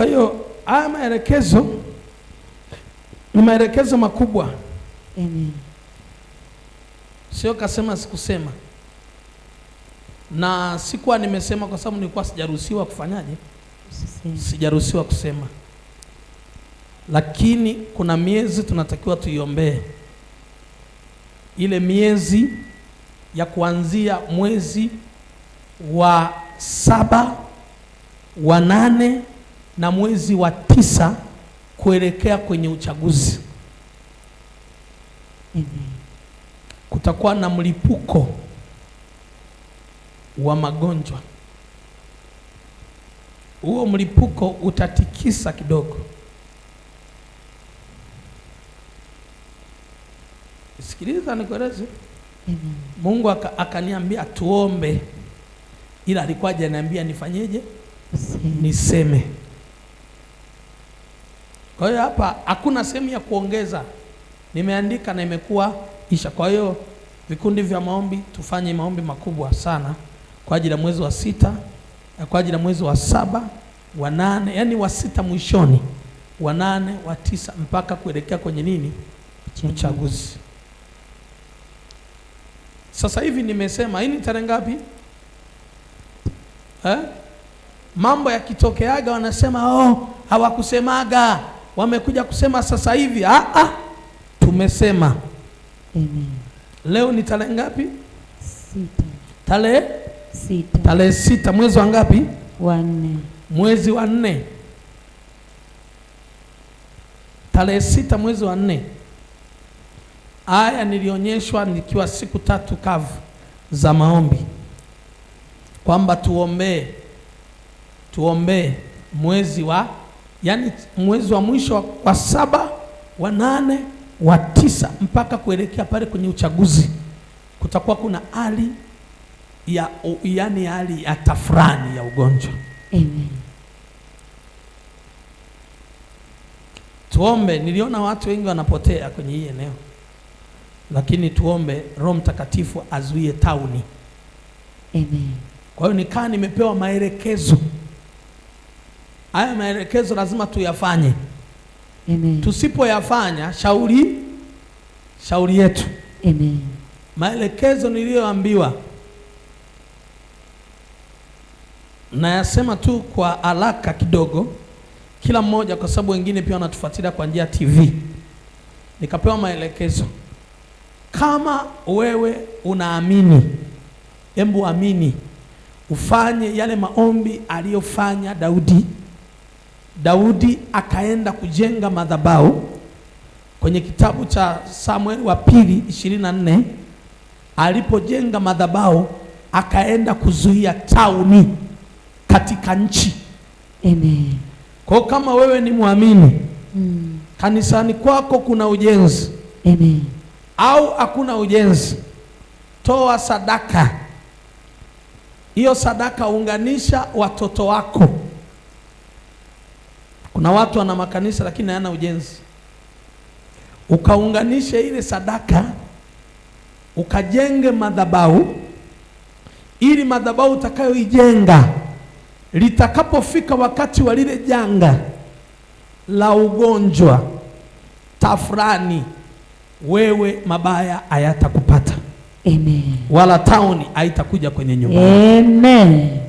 Kwa hiyo haya maelekezo ni maelekezo makubwa. Amen. Sio kasema sikusema. Na sikuwa nimesema kwa sababu nilikuwa sijaruhusiwa kufanyaje? Sijaruhusiwa kusema. Lakini kuna miezi tunatakiwa tuiombee. Ile miezi ya kuanzia mwezi wa 7, wa 8 na mwezi wa 9 kuelekea kwenye uchaguzi. Kutakuwa na mlipuko wa magonjwa. Huo mlipuko utatikisa kidogo. Sikiliza nikueleze. Mungu akaniambia tuombe, ila alikuwa hajaniambia nifanyeje? Niseme. Kwa hiyo hapa hakuna sehemu ya kuongeza. Nimeandika na imekuwa isha. Kwa hiyo vikundi vya maombi tufanye maombi makubwa sana kwa ajili ya mwezi wa 6, kwa ajili ya mwezi wa 7, wa 8, yani wa 6 mwishoni, wa 8, wa 9 mpaka kuelekea kwenye nini? Uchaguzi. Sasa hivi nimesema hii ni tarehe ngapi? Mambo yakitokeaga wanasema hawakusemaga, wamekuja kusema sasa hivi. Tumesema. Amen. Leo ni tarehe ngapi? 6. Tarehe 6. Tarehe 6 mwezi wa ngapi? Wa 4. Mwezi wa 4. Tarehe 6 mwezi wa 4. Aya nilionyeshwa nikiwa siku 3 kavu za maombi kwamba tuombee mwezi wa, yani mwezi wa mwisho wa 7, wa 8, wa 9 mpaka kuelekea pale kwenye uchaguzi. Kutakuwa kuna hali ya yani hali ya tafrani ya ugonjwa. Amen. Tuombe. Niliona watu wengi wanapotea kwenye hii eneo, lakini tuombe Roho Mtakatifu azuie tauni. Amen. Kwa hiyo nikaa nimepewa maelekezo. Haya maelekezo lazima tuyafanye. Amen. Tusipoyafanya shauri yetu. Amen. Maelekezo niliyoambiwa nayasema tu kwa haraka kidogo, kila mmoja, kwa sababu wengine pia wanatufuatilia kwa njia ya TV. Nikapewa maelekezo, kama wewe unaamini, hebu amini, ufanye yale maombi aliyofanya Daudi. Daudi akaenda kujenga madhabahu kwenye kitabu cha Samueli wa 2:24. Alipojenga madhabahu akaenda kuzuia tauni katika nchi. Amen. Kwa kama wewe ni muamini, kanisani kwako kuna ujenzi. Amen. Au hakuna ujenzi, toa sadaka. Hiyo sadaka unganisha watoto wako. Kuna watu wana makanisa lakini hayana ujenzi. Ukaunganisha ile sadaka, ukajenge madhabahu, ili madhabahu utakayoijenga litakapofika wakati wa lile janga la ugonjwa tafrani, wewe mabaya hayatakupata. Amen. Wala tauni haitakuja kwenye nyumba. Amen.